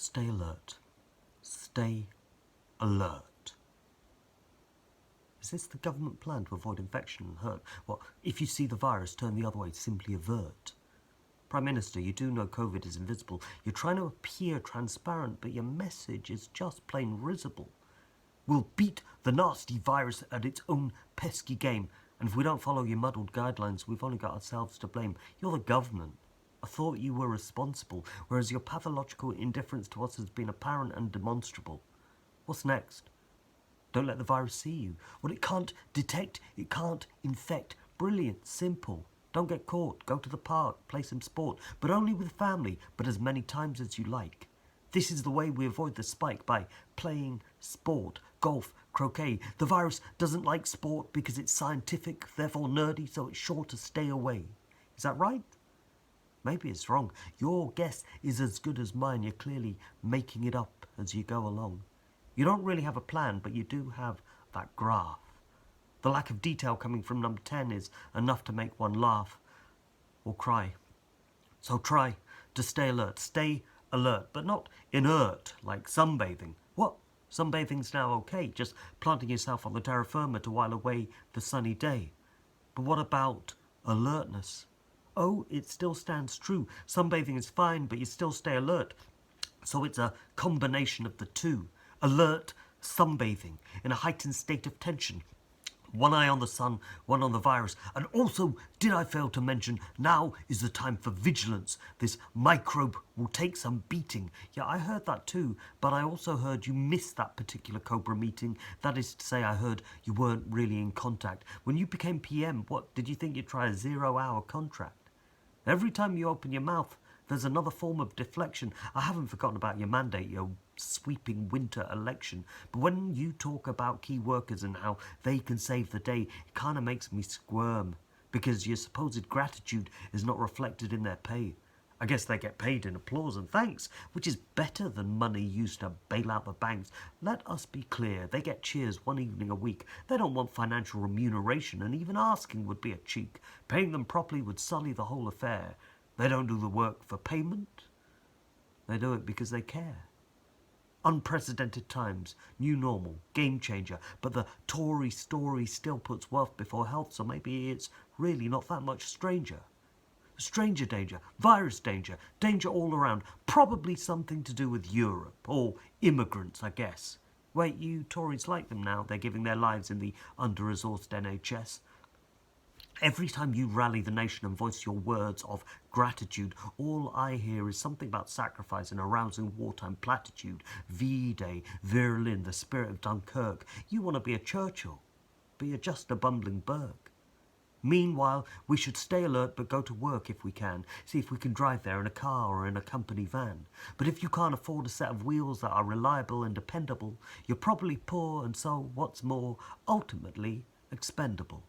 Stay alert. Stay alert. Is this the government plan to avoid infection and hurt? Well, if you see the virus, turn the other way, simply avert. Prime Minister, you do know COVID is invisible. You're trying to appear transparent, but your message is just plain risible. We'll beat the nasty virus at its own pesky game, and if we don't follow your muddled guidelines, we've only got ourselves to blame. You're the government. I thought you were responsible, whereas your pathological indifference to us has been apparent and demonstrable. What's next? Don't let the virus see you. What it can't detect, it can't infect. Brilliant, simple. Don't get caught. Go to the park, play some sport, but only with family, but as many times as you like. This is the way we avoid the spike, by playing sport, golf, croquet. The virus doesn't like sport because it's scientific, therefore nerdy, so it's sure to stay away. Is that right? Maybe it's wrong. Your guess is as good as mine. You're clearly making it up as you go along. You don't really have a plan, but you do have that graph. The lack of detail coming from number 10 is enough to make one laugh or cry. So try to stay alert. Stay alert, but not inert like sunbathing. What? Sunbathing's now okay, just planting yourself on the terra firma to while away the sunny day. But what about alertness? Oh, it still stands true. Sunbathing is fine, but you still stay alert. So it's a combination of the two. Alert, sunbathing, in a heightened state of tension. One eye on the sun, one on the virus. And also, did I fail to mention, now is the time for vigilance. This microbe will take some beating. Yeah, I heard that too, but I also heard you missed that particular Cobra meeting. That is to say, I heard you weren't really in contact. When you became PM, what, did you think you'd try a 0-hour contract? Every time you open your mouth, there's another form of deflection. I haven't forgotten about your mandate, your sweeping winter election. But when you talk about key workers and how they can save the day, it kind of makes me squirm, because your supposed gratitude is not reflected in their pay. I guess they get paid in applause and thanks, which is better than money used to bail out the banks. Let us be clear, they get cheers one evening a week. They don't want financial remuneration, and even asking would be a cheek. Paying them properly would sully the whole affair. They don't do the work for payment. They do it because they care. Unprecedented times, new normal, game changer, but the Tory story still puts wealth before health, so maybe it's really not that much stranger. Stranger danger, virus danger, danger all around, probably something to do with Europe, or immigrants, I guess. Wait, you Tories like them now, they're giving their lives in the under-resourced NHS. Every time you rally the nation and voice your words of gratitude, all I hear is something about sacrifice and a rousing wartime platitude. V-Day, Berlin, the spirit of Dunkirk. You want to be a Churchill, but you're just a bumbling Burke. Meanwhile, we should stay alert but go to work if we can. See if we can drive there in a car or in a company van. But if you can't afford a set of wheels that are reliable and dependable, you're probably poor and so, what's more, ultimately expendable.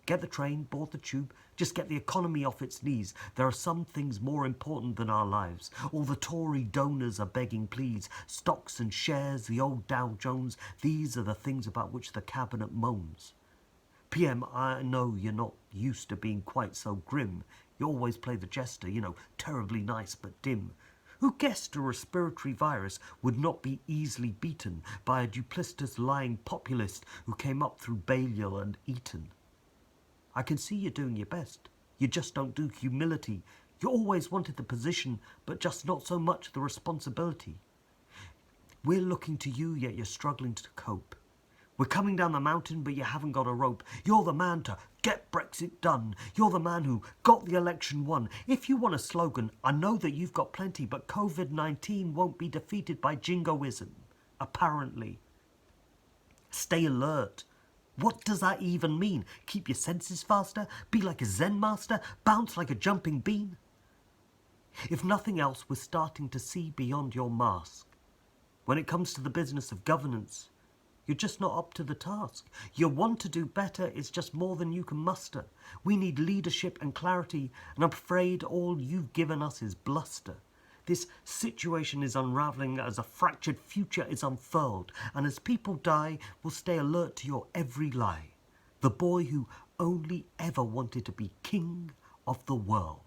Get the train, board the tube, just get the economy off its knees. There are some things more important than our lives. All the Tory donors are begging please. Stocks and shares, the old Dow Jones, these are the things about which the cabinet moans. PM, I know you're not used to being quite so grim. You always play the jester, you know, terribly nice but dim. Who guessed a respiratory virus would not be easily beaten by a duplicitous lying populist who came up through Balliol and Eton? I can see you're doing your best. You just don't do humility. You always wanted the position, but just not so much the responsibility. We're looking to you, yet you're struggling to cope. We're coming down the mountain, but you haven't got a rope. You're the man to get Brexit done. You're the man who got the election won. If you want a slogan, I know that you've got plenty, but COVID-19 won't be defeated by jingoism, apparently. Stay alert. What does that even mean? Keep your senses faster? Be like a Zen master? Bounce like a jumping bean? If nothing else, we're starting to see beyond your mask. When it comes to the business of governance, you're just not up to the task. You want to do better, it's just more than you can muster. We need leadership and clarity, and I'm afraid all you've given us is bluster. This situation is unravelling as a fractured future is unfurled, and as people die, we'll stay alert to your every lie. The boy who only ever wanted to be king of the world.